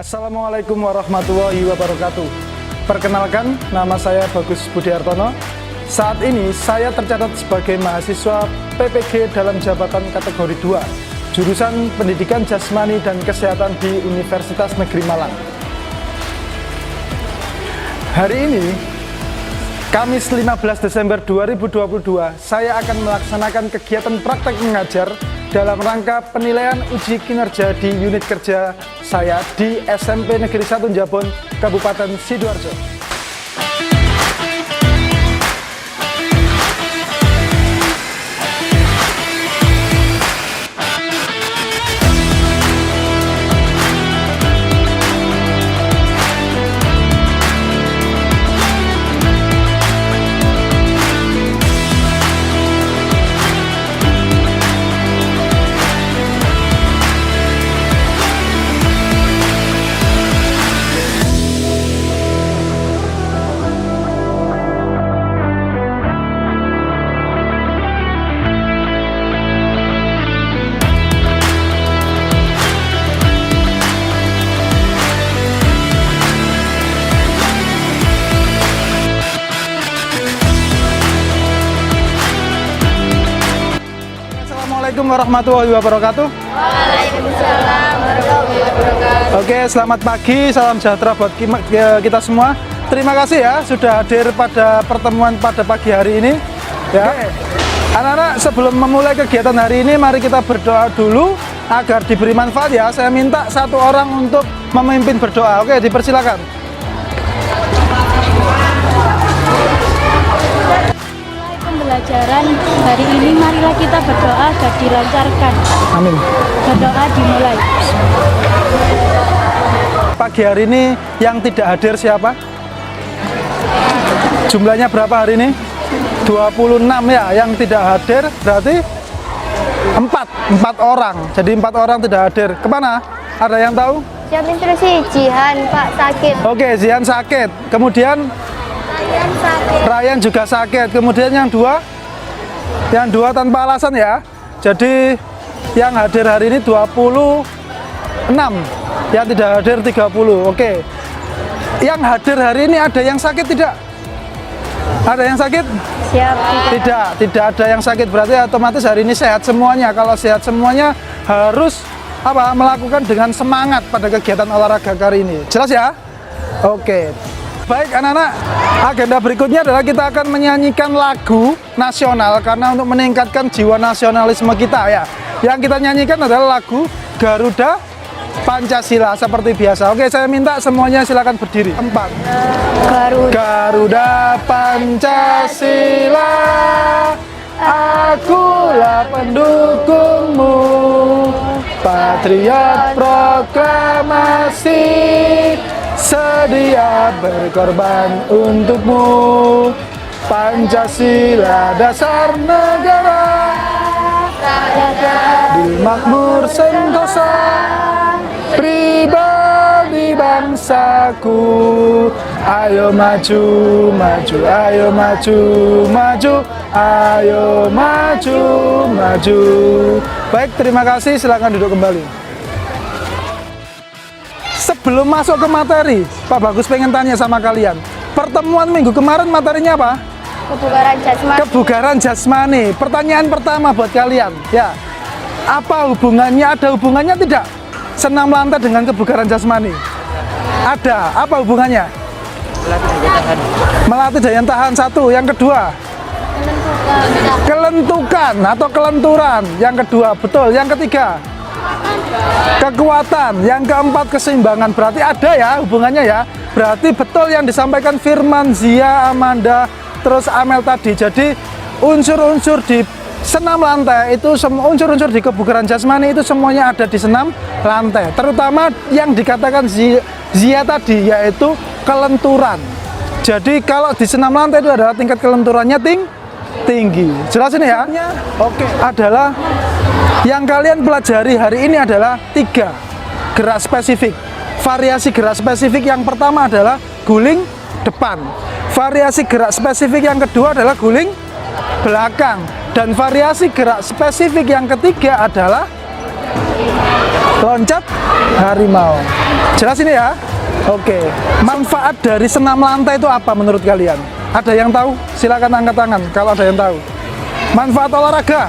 Assalamualaikum warahmatullahi wabarakatuh. Perkenalkan, nama saya Bagus Budiartono. Saat ini saya tercatat sebagai mahasiswa PPG dalam jabatan kategori 2, jurusan Pendidikan Jasmani dan Kesehatan di Universitas Negeri Malang. Hari ini, Kamis 15 Desember 2022, saya akan melaksanakan kegiatan praktek mengajar dalam rangka penilaian uji kinerja di unit kerja saya di SMP Negeri 1 Njabon, Kabupaten Sidoarjo. Assalamualaikum warahmatullahi wabarakatuh. Waalaikumsalam warahmatullahi wabarakatuh. Oke, selamat pagi, salam sejahtera buat kita semua. Terima kasih ya sudah hadir pada pertemuan pada pagi hari ini. Ya, anak-anak, sebelum memulai kegiatan hari ini, mari kita berdoa dulu agar diberi manfaat ya. Saya minta satu orang untuk memimpin berdoa. Oke, dipersilakan. Pembelajaran hari ini, marilah kita berdoa agar dilancarkan. Amin. Berdoa dimulai. Pagi hari ini yang tidak hadir siapa? Jumlahnya berapa hari ini? 26 ya, yang tidak hadir berarti 4 orang. Jadi 4 orang tidak hadir. Kemana? Ada yang tahu? Siap instruksi, Jihan, Pak, sakit. Oke, Zian sakit. Kemudian Ryan sakit. Ryan juga sakit. Kemudian yang dua tanpa alasan ya. Jadi yang hadir hari ini 26, yang tidak hadir 30. Oke. Yang hadir hari ini ada yang sakit tidak? Ada yang sakit? Siap. Tidak ada yang sakit. Berarti otomatis hari ini sehat semuanya. Kalau sehat semuanya harus melakukan dengan semangat pada kegiatan olahraga kali ini. Jelas ya? Oke. Baik anak-anak, agenda berikutnya adalah kita akan menyanyikan lagu nasional karena untuk meningkatkan jiwa nasionalisme kita ya. Yang kita nyanyikan adalah lagu Garuda Pancasila seperti biasa. Oke, saya minta semuanya silakan berdiri. 4. Garuda Pancasila, akulah pendukungmu, patriot proklamasi, sedia berkorban untukmu. Pancasila dasar negara, adil makmur sentosa, pribadi bangsaku. Ayo maju, maju, ayo maju, maju, ayo maju, maju. Baik, terima kasih, silakan duduk kembali. Sebelum masuk ke materi, Pak Bagus pengen tanya sama kalian. Pertemuan minggu kemarin materinya apa? Kebugaran jasmani. Kebugaran jasmani. Pertanyaan pertama buat kalian, ya. Apa hubungannya? Ada hubungannya tidak? Senam lantai dengan kebugaran jasmani? Ada. Apa hubungannya? Melatih daya tahan. Satu. Yang kedua? Kelentukan atau kelenturan. Yang kedua, betul. Yang ketiga? Kekuatan. Yang keempat, keseimbangan. Berarti ada ya hubungannya ya. Berarti betul yang disampaikan Firman, Zia, Amanda, terus Amel tadi. Jadi unsur-unsur di senam lantai itu, unsur-unsur di kebugaran jasmani itu semuanya ada di senam lantai. Terutama yang dikatakan Zia tadi, yaitu kelenturan. Jadi kalau di senam lantai itu adalah tingkat kelenturannya tinggi. Jelas ini ya? Oke. Adalah yang kalian pelajari hari ini adalah 3 gerak spesifik. Variasi gerak spesifik yang pertama adalah guling depan. Variasi gerak spesifik yang kedua adalah guling belakang. Dan variasi gerak spesifik yang ketiga adalah loncat harimau. Jelas ini ya? Oke. Manfaat dari senam lantai itu apa menurut kalian? Ada yang tahu? Silakan angkat tangan kalau ada yang tahu. Manfaat olahraga?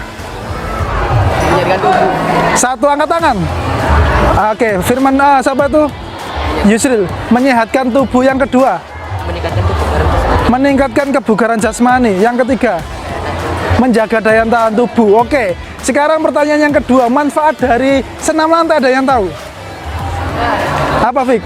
Menyehatkan tubuh. Satu angkat tangan. Oke, Firman siapa itu? Yusril. Menyehatkan tubuh. Yang kedua? Meningkatkan kebugaran jasmani. Meningkatkan kebugaran jasmani. Yang ketiga? Menjaga daya tahan tubuh. Oke. Sekarang pertanyaan yang kedua, manfaat dari senam lantai ada yang tahu? Apa, Fik?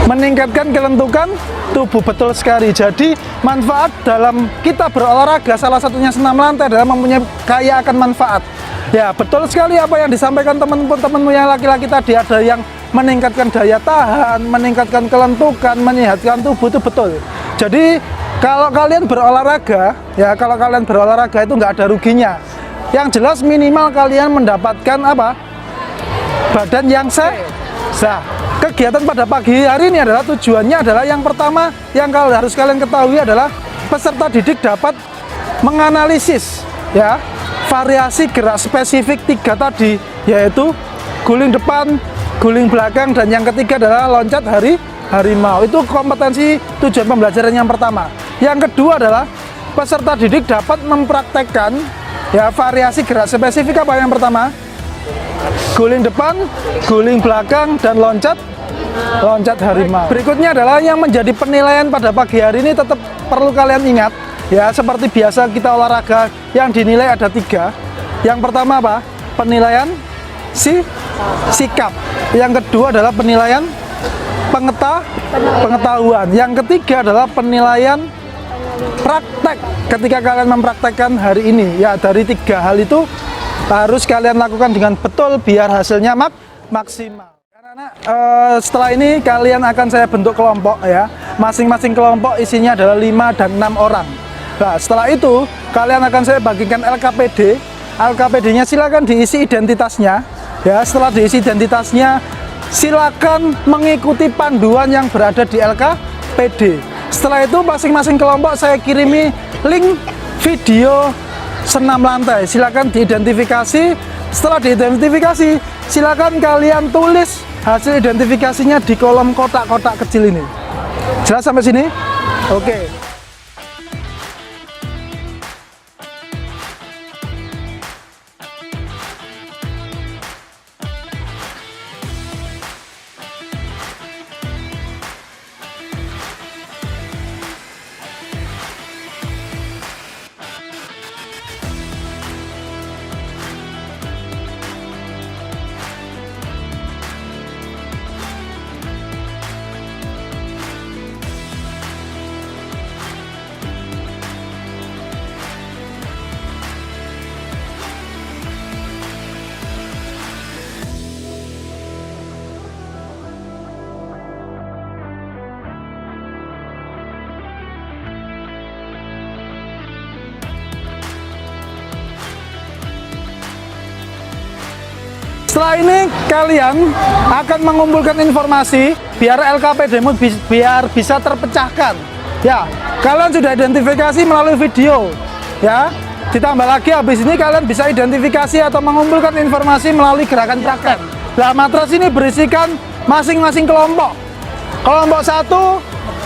Meningkatkan kelentukan tubuh, betul sekali. Jadi manfaat dalam kita berolahraga salah satunya senam lantai adalah mempunyai kaya akan manfaat. Ya, betul sekali apa yang disampaikan teman-temanmu yang laki-laki tadi, ada yang meningkatkan daya tahan, meningkatkan kelentukan, menyehatkan tubuh, itu betul. Jadi kalau kalian berolahraga, ya kalau kalian berolahraga itu nggak ada ruginya. Yang jelas minimal kalian mendapatkan apa? Badan yang sehat. Kegiatan pada pagi hari ini adalah tujuannya adalah yang pertama yang harus kalian ketahui adalah peserta didik dapat menganalisis ya variasi gerak spesifik 3 tadi, yaitu guling depan, guling belakang, dan yang ketiga adalah loncat harimau. Itu kompetensi tujuan pembelajaran yang pertama. Yang kedua adalah peserta didik dapat mempraktekkan ya variasi gerak spesifik apa yang pertama? Guling depan, guling belakang, dan loncat harimau. Berikutnya adalah yang menjadi penilaian pada pagi hari ini tetap perlu kalian ingat ya, seperti biasa kita olahraga yang dinilai ada 3. Yang pertama apa? Penilaian sikap. Yang kedua adalah penilaian pengetahuan. Yang ketiga adalah penilaian praktek. Ketika kalian mempraktekkan hari ini ya, dari 3 hal itu harus kalian lakukan dengan betul biar hasilnya maksimal. Karena setelah ini kalian akan saya bentuk kelompok ya. Masing-masing kelompok isinya adalah 5 dan 6 orang. Nah, setelah itu kalian akan saya bagikan LKPD. LKPD-nya silakan diisi identitasnya. Ya, setelah diisi identitasnya, silakan mengikuti panduan yang berada di LKPD. Setelah itu masing-masing kelompok saya kirimi link video senam lantai. Silakan diidentifikasi. Setelah diidentifikasi, silakan kalian tulis hasil identifikasinya di kolom kotak-kotak kecil ini. Jelas sampai sini? Oke. Setelah ini kalian akan mengumpulkan informasi biar LKPD-mu biar bisa terpecahkan. Ya, kalian sudah identifikasi melalui video. Ya, ditambah lagi habis ini kalian bisa identifikasi atau mengumpulkan informasi melalui gerakan praktek. Nah, matras ini berisikan masing-masing kelompok. Kelompok 1,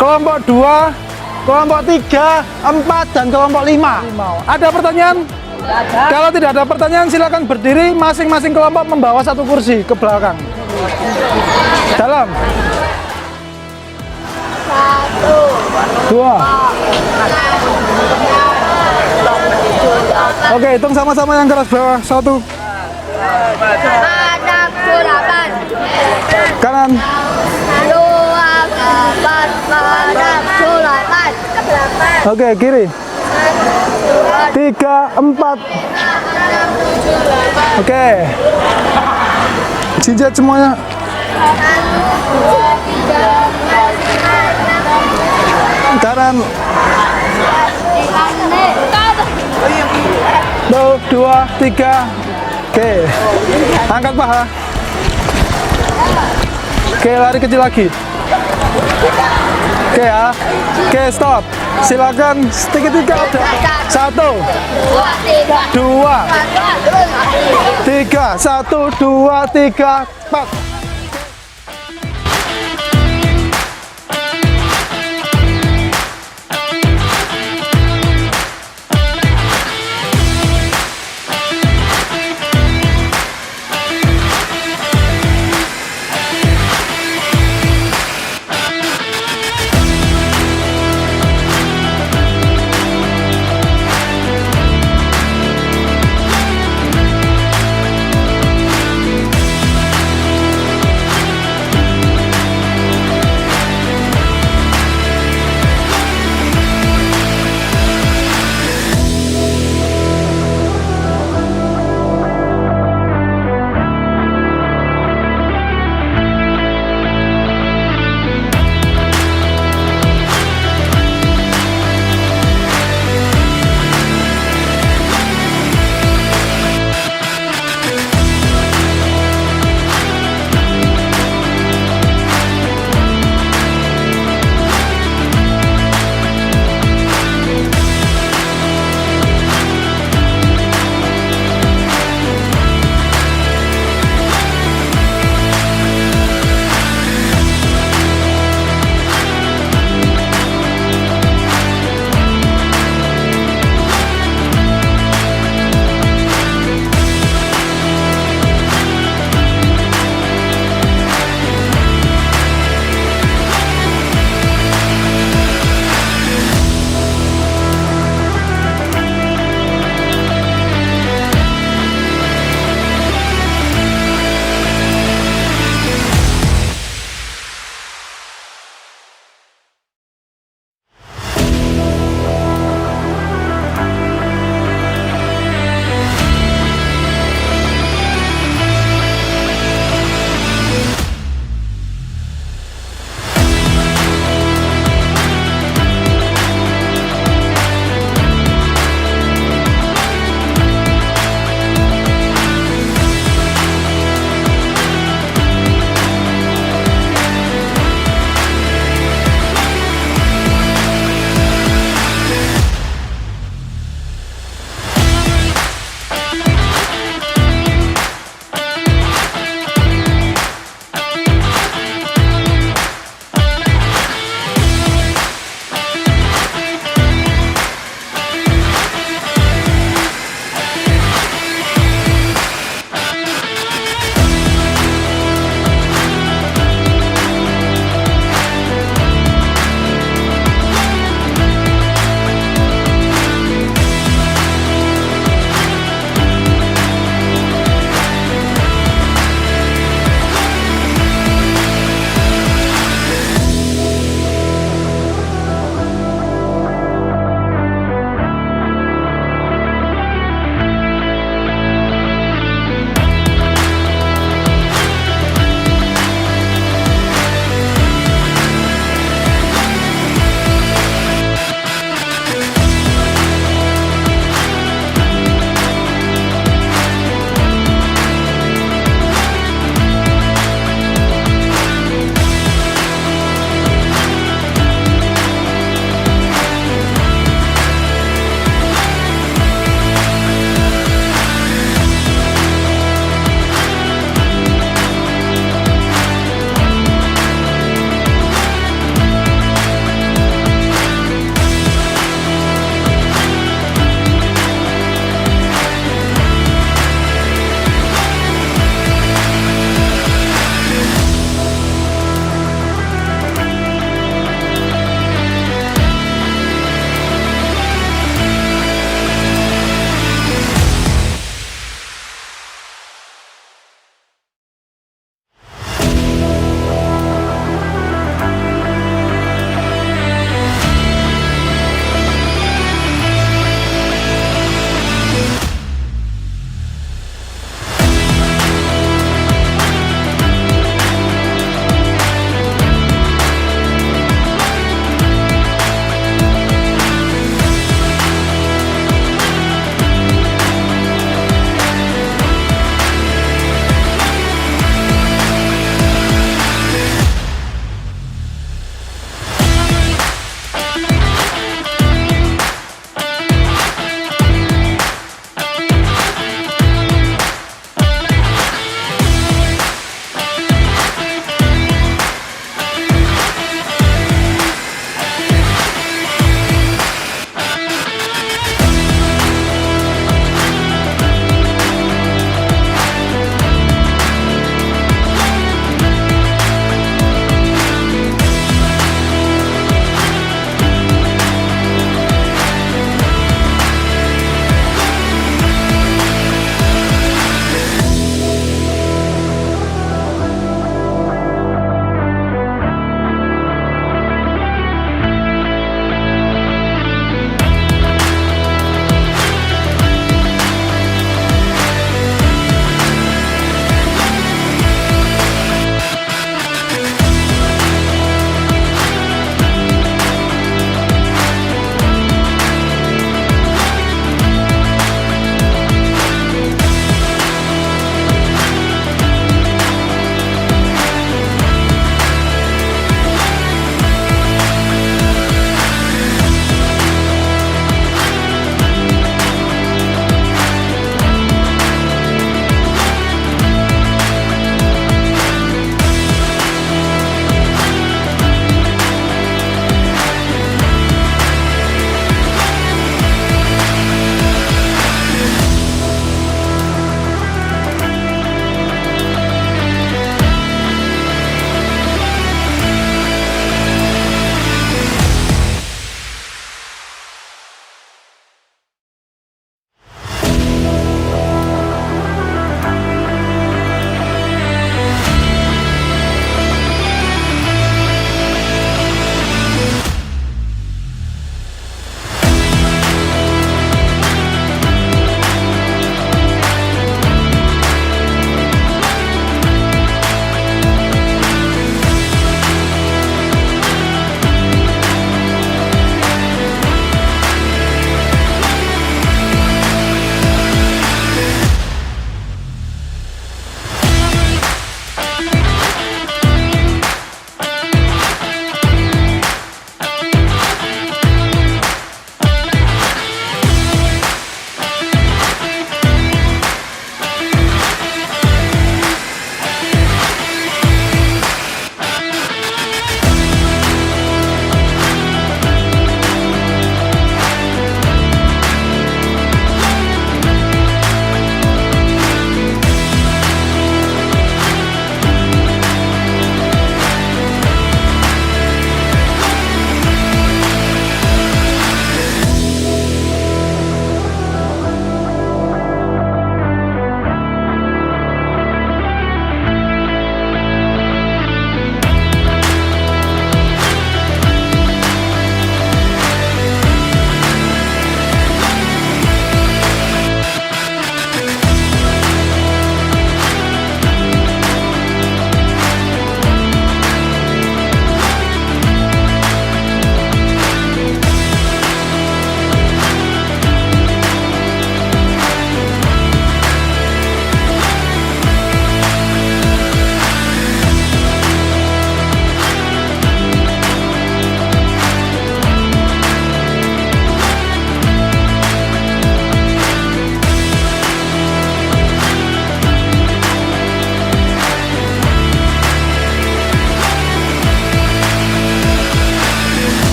kelompok 2, kelompok 3, 4, dan kelompok 5. Ada pertanyaan? Kalau tidak ada pertanyaan, silakan berdiri. Masing-masing kelompok membawa 1 kursi ke belakang. Dalam 1, 2. Oke, hitung sama-sama yang keras bawah. 1. Kanan. 2, 4, oke, kiri. 3, 4. Oke. Jinjat semuanya. Kanan. 2, 3. Oke. Angkat paha. Oke, lari kecil lagi. Oke ya. Oke, stop. Silakan sedikit-sedikit. 1, 2, 3, 1, 2, 3, 4.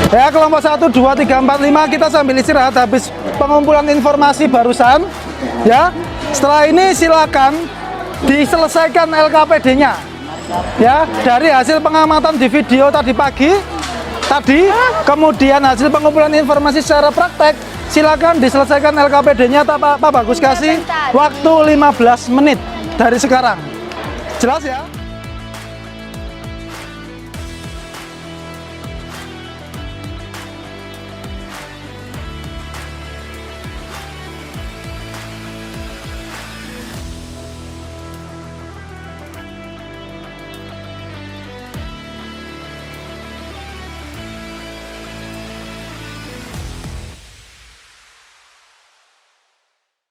Ya, kelompok 1, 2, 3, 4, 5 kita sambil istirahat habis pengumpulan informasi barusan. Ya, setelah ini silakan diselesaikan LKPD-nya. Ya, dari hasil pengamatan di video tadi pagi, kemudian hasil pengumpulan informasi secara praktek, silakan diselesaikan LKPD-nya. Pak Bagus kasih waktu 15 menit dari sekarang. Jelas ya?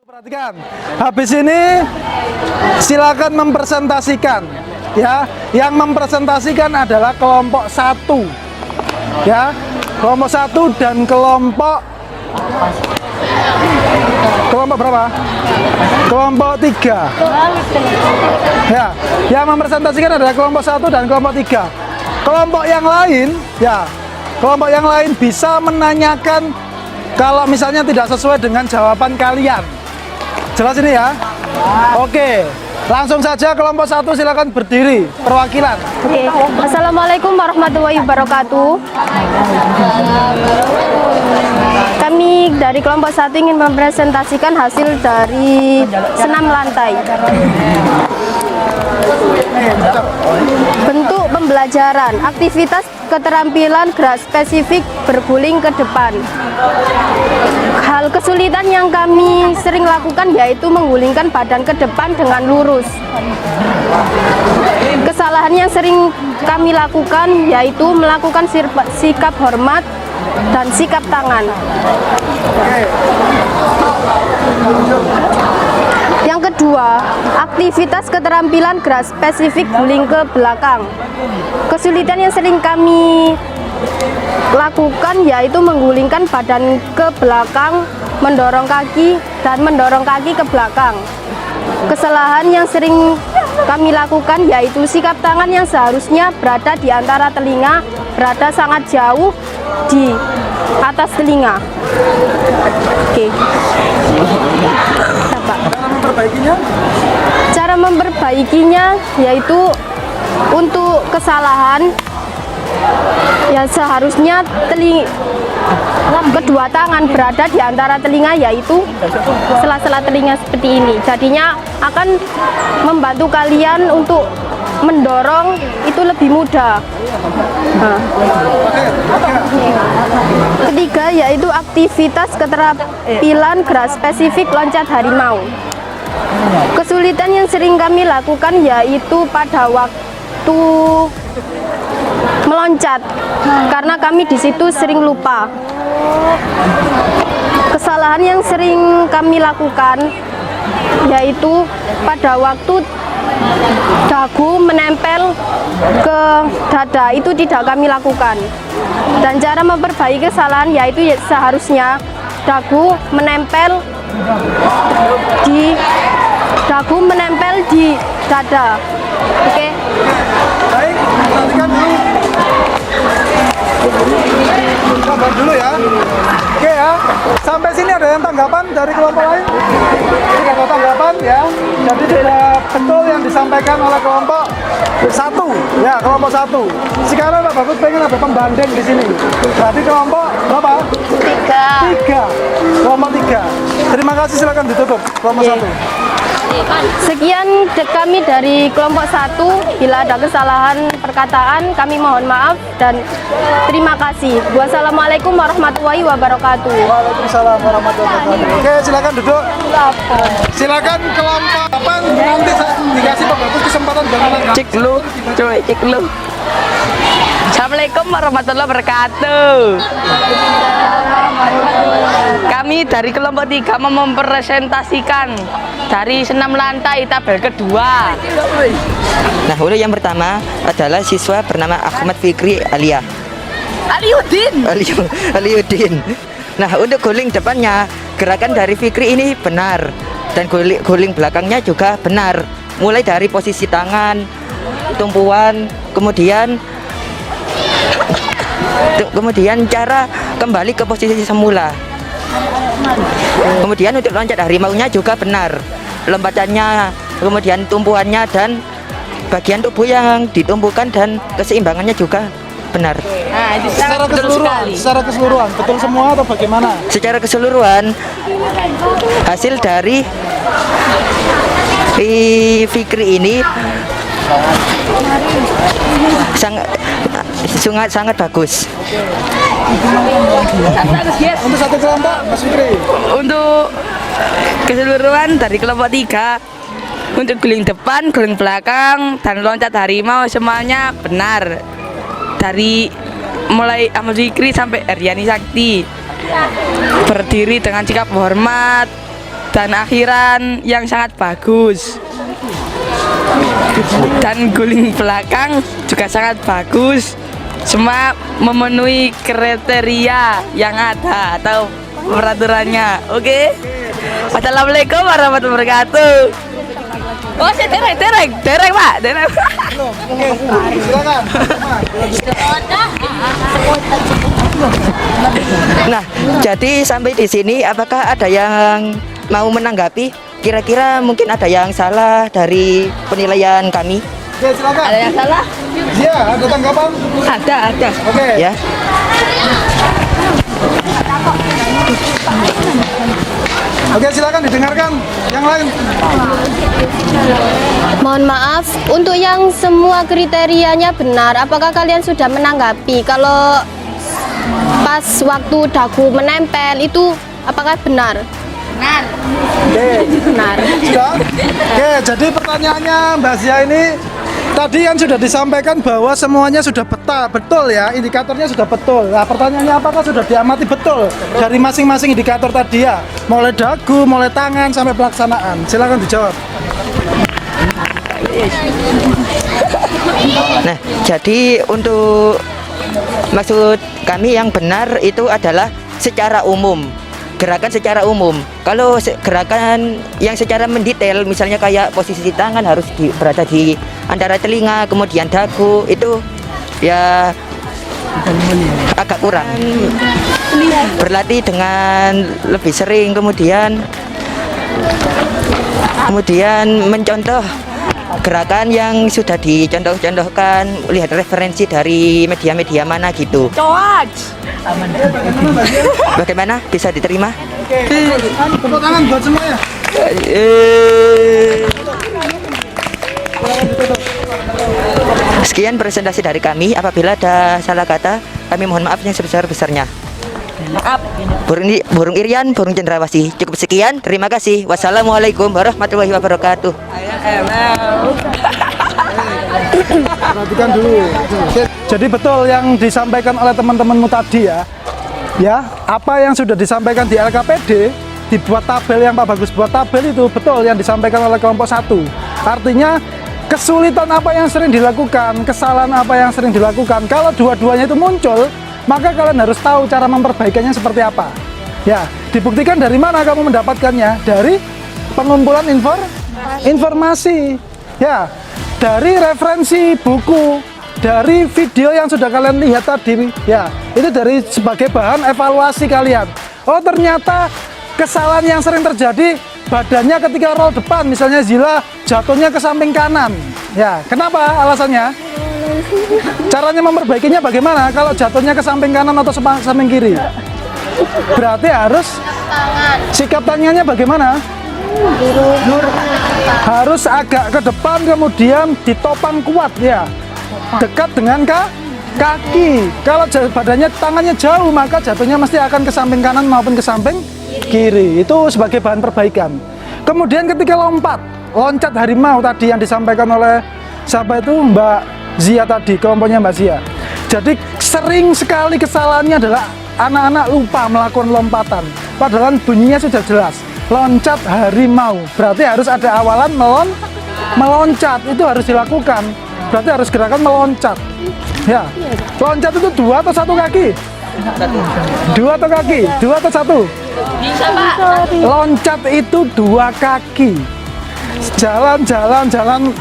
Perhatikan, habis ini silakan mempresentasikan. Ya, yang mempresentasikan adalah kelompok 1. Ya, kelompok 1 dan kelompok berapa? Kelompok 3. Ya, yang mempresentasikan adalah kelompok 1 dan kelompok 3. Kelompok yang lain, ya, kelompok yang lain bisa menanyakan kalau misalnya tidak sesuai dengan jawaban kalian. Jelas ini ya? Oke, langsung saja kelompok 1 silakan berdiri, perwakilan. Oke. Assalamualaikum warahmatullahi wabarakatuh. Kami dari kelompok 1 ingin mempresentasikan hasil dari senam lantai. Bentuk pembelajaran, aktivitas keterampilan gerak spesifik berguling ke depan. Hal kesulitan yang kami sering lakukan yaitu menggulingkan badan ke depan dengan lurus. Kesalahan yang sering kami lakukan yaitu melakukan sikap hormat dan sikap tangan. Yang kedua, aktivitas keterampilan gerak spesifik guling ke belakang. Kesulitan yang sering kami lakukan yaitu menggulingkan badan ke belakang, mendorong kaki dan mendorong kaki ke belakang. Kesalahan yang sering kami lakukan yaitu sikap tangan yang seharusnya berada di antara telinga berada sangat jauh di atas telinga. Oke. Cara memperbaikinya yaitu untuk kesalahan yang seharusnya kedua tangan berada di antara telinga yaitu sela-sela telinga seperti ini. Jadinya akan membantu kalian untuk mendorong itu lebih mudah. Ketiga yaitu aktivitas keterampilan gerak spesifik loncat harimau. Kesulitan yang sering kami lakukan yaitu pada waktu meloncat, karena kami di situ sering lupa. Kesalahan yang sering kami lakukan yaitu pada waktu dagu menempel ke dada, itu tidak kami lakukan. Dan cara memperbaiki kesalahan yaitu seharusnya dagu menempel di dada. Oke. Baik, perhatikan dulu. Sabar dulu ya. Oke ya. Sampai sini ada yang tanggapan dari kelompok lain? Tidak ada tanggapan ya. Jadi tidak betul yang disampaikan oleh kelompok 1. Ya, kelompok 1. Sekarang Pak Bagus pengen ada pembanding di sini. Berarti kelompok berapa? 3. Kelompok 3. Terima kasih, silakan ditutup kelompok 1. Sekian kami dari kelompok 1. Bila ada kesalahan perkataan kami mohon maaf dan terima kasih. Wassalamualaikum warahmatullahi wabarakatuh. Waalaikumsalam warahmatullahi wabarakatuh. Oke, silakan duduk. Silakan kelompok 8 nanti saya dikasih Pak Bagus kesempatan bagaimana. Cek lu, coy, cek lu. Assalamualaikum warahmatullahi wabarakatuh. Kami dari kelompok 3 mempresentasikan dari senam lantai tabel kedua. Nah, untuk yang pertama adalah siswa bernama Ahmad Fikri Aliuddin. Nah, untuk guling depannya, gerakan dari Fikri ini benar, dan guling belakangnya juga benar. Mulai dari posisi tangan, tumpuan, kemudian Kemudian cara kembali ke posisi semula. Kemudian untuk loncat harimaunya juga benar. Lompatannya, kemudian tumpuannya dan bagian tubuh yang ditumpukan dan keseimbangannya juga benar. Nah, itu Secara keseluruhan, betul semua atau bagaimana? Secara keseluruhan hasil dari Fikri ini sangat bagus. Untuk satu kelompok, Mas Fikri. Untuk keseluruhan dari kelompok 3, untuk guling depan, guling belakang, dan loncat harimau semuanya benar. Dari mulai Ahmad Fikri sampai Eryani Sakti, berdiri dengan sikap hormat dan akhiran yang sangat bagus. Dan guling belakang juga sangat bagus. Semua memenuhi kriteria yang ada atau peraturannya. Oke. Wassalamualaikum warahmatullahi wabarakatuh. Oh, saya derek Pak, derek. Oke, silakan. Nah, jadi sampai di sini apakah ada yang mau menanggapi? Kira-kira mungkin ada yang salah dari penilaian kami? Oke, silakan. Ada yang salah? Iya, ada tanggapan? Ada. Oke. Ya. Oke, silakan didengarkan. Yang lain. Mohon maaf, untuk yang semua kriterianya benar, apakah kalian sudah menanggapi kalau pas waktu dagu menempel itu apakah benar? Oke. Benar. Sudah? Oke, jadi pertanyaannya Mbak Zia ini tadi kan sudah disampaikan bahwa semuanya sudah betul ya, indikatornya sudah betul. Nah, pertanyaannya apakah sudah diamati betul dari masing-masing indikator tadi ya, mulai dagu, mulai tangan sampai pelaksanaan. Silakan dijawab. Nah, jadi untuk maksud kami yang benar itu adalah secara umum. Gerakan secara umum. Kalau gerakan yang secara mendetail, misalnya kayak posisi tangan harus berada di antara telinga, kemudian dagu, itu ya agak kurang. Berlatih dengan lebih sering, kemudian mencontoh gerakan yang sudah dicontoh-contohkan, lihat referensi dari media-media mana gitu. Bagaimana? Bisa diterima? Oke. Tepuk tangan buat semua ya. Sekian presentasi dari kami. Apabila ada salah kata, kami mohon maaf yang sebesar-besarnya. Maaf. Burung Irian, Burung Cendrawasih. Cukup sekian. Terima kasih. Wassalamualaikum warahmatullahi wabarakatuh. Perhatikan dulu. Jadi betul yang disampaikan oleh teman-temanmu tadi ya. Ya, apa yang sudah disampaikan di LKPD, dibuat tabel yang Pak Bagus buat tabel itu betul yang disampaikan oleh kelompok 1. Artinya kesulitan apa yang sering dilakukan, kesalahan apa yang sering dilakukan. Kalau dua-duanya itu muncul, maka kalian harus tahu cara memperbaikannya seperti apa. Ya, dibuktikan dari mana kamu mendapatkannya? Dari pengumpulan informasi. Ya, dari referensi buku, dari video yang sudah kalian lihat tadi, ya, itu dari sebagai bahan evaluasi kalian. Oh, ternyata kesalahan yang sering terjadi badannya ketika roll depan, misalnya Zila jatuhnya ke samping kanan. Ya, kenapa alasannya? Caranya memperbaikinya bagaimana? Kalau jatuhnya ke samping kanan atau samping kiri? Berarti harus sikap tangannya bagaimana? Harus agak ke depan, kemudian ditopang kuat ya, dekat dengan kaki. Kalau badannya tangannya jauh, maka jatuhnya mesti akan ke samping kanan maupun ke samping kiri. Itu sebagai bahan perbaikan. Kemudian ketika loncat harimau tadi yang disampaikan oleh siapa itu, Mbak Zia tadi, kelompoknya Mbak Zia. Jadi sering sekali kesalahannya adalah anak-anak lupa melakukan lompatan, padahal bunyinya sudah jelas. Loncat harimau, berarti harus ada awalan meloncat, itu harus dilakukan. Berarti harus gerakan meloncat. Ya, loncat itu 2 atau 1 kaki? 2 atau kaki? 2 atau 1? Bisa, Pak. Loncat itu 2 kaki. Jalan,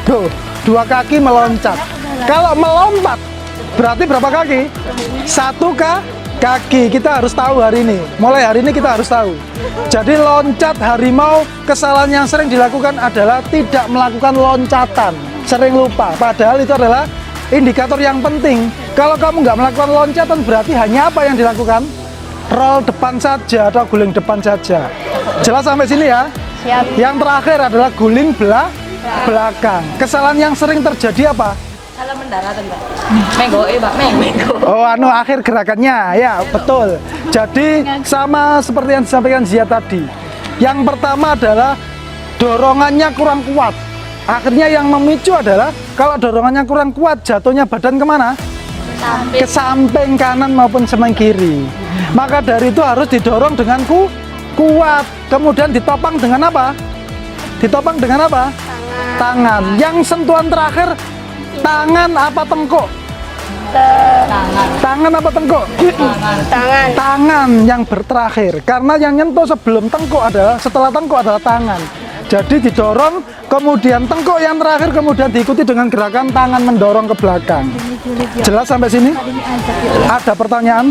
tuh, 2 kaki meloncat. Kalau melompat, berarti berapa kaki? 1 kaki. Kita harus tahu hari ini. Mulai hari ini kita harus tahu. Jadi loncat harimau, kesalahan yang sering dilakukan adalah tidak melakukan loncatan. Sering lupa. Padahal itu adalah indikator yang penting. Kalau kamu nggak melakukan loncatan, berarti hanya apa yang dilakukan? Roll depan saja atau guling depan saja. Jelas sampai sini ya? Siap. Yang terakhir adalah guling belakang. Kesalahan yang sering terjadi apa? Salah mendarat enggak? Menggo, Pak, menggo. Oh, akhir gerakannya, ya betul. Jadi sama seperti yang disampaikan Zia tadi. Yang pertama adalah dorongannya kurang kuat. Akhirnya yang memicu adalah kalau dorongannya kurang kuat, jatuhnya badan kemana? Ke samping kanan maupun samping kiri. Maka dari itu harus didorong dengan kuat. Kemudian ditopang dengan apa? Ditopang dengan apa? Tangan. Yang sentuhan terakhir, tangan apa tengkuk? Tangan apa tengkuk? Tangan yang terakhir. Karena yang nyentuh sebelum tengkuk adalah, setelah tengkuk adalah tangan. Jadi didorong, kemudian tengkuk yang terakhir, kemudian diikuti dengan gerakan tangan mendorong ke belakang. Jelas sampai sini? Ada pertanyaan?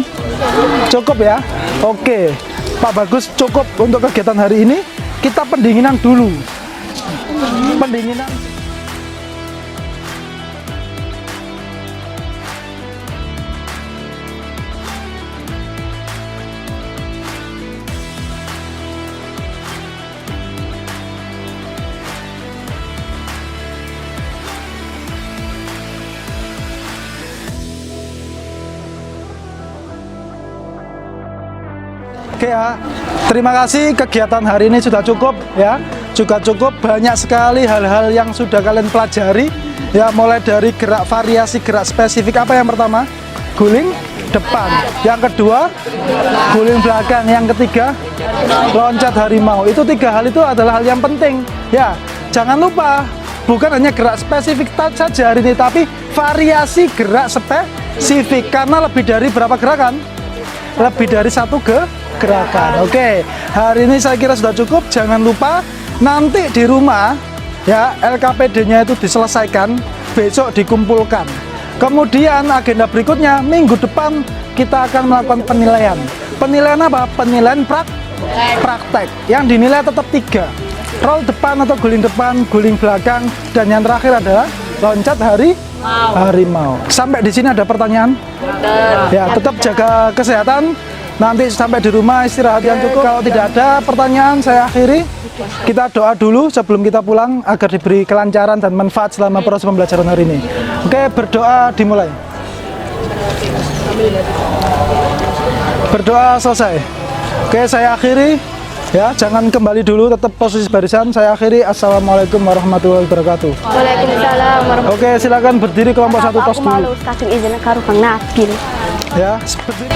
Cukup ya? Oke, Pak Bagus, cukup untuk kegiatan hari ini. Kita pendinginan dulu. Pendinginan. Oke ya, terima kasih, kegiatan hari ini sudah cukup ya, juga cukup banyak sekali hal-hal yang sudah kalian pelajari ya, mulai dari gerak variasi, gerak spesifik. Apa yang pertama? Guling depan. Yang kedua, guling belakang. Yang ketiga, loncat harimau. Itu 3 hal itu adalah hal yang penting ya. Jangan lupa, bukan hanya gerak spesifik saja hari ini, tapi variasi gerak spesifik. Karena lebih dari berapa gerakan? Lebih dari 1 gerakan. Oke, hari ini saya kira sudah cukup. Jangan lupa nanti di rumah ya, LKPD-nya itu diselesaikan, besok dikumpulkan. Kemudian agenda berikutnya minggu depan kita akan melakukan penilaian. Penilaian apa? Penilaian praktek. Yang dinilai tetap 3. Roll depan atau guling depan, guling belakang, dan yang terakhir adalah loncat harimau. Sampai di sini ada pertanyaan? Ya, tetap jaga kesehatan. Nanti sampai di rumah istirahat yang cukup. Kalau tidak ada pertanyaan, saya akhiri. Kita doa dulu sebelum kita pulang agar diberi kelancaran dan manfaat selama proses pembelajaran hari ini. Oke, berdoa dimulai. Berdoa selesai. Oke, saya akhiri. Ya, jangan kembali dulu, tetap posisi barisan. Saya akhiri. Assalamualaikum warahmatullahi wabarakatuh. Waalaikumsalam warahmatullahi Oke, silakan berdiri kelompok 1 tos dulu. Aku malu, izin karo Bang Nabil. Ya, seperti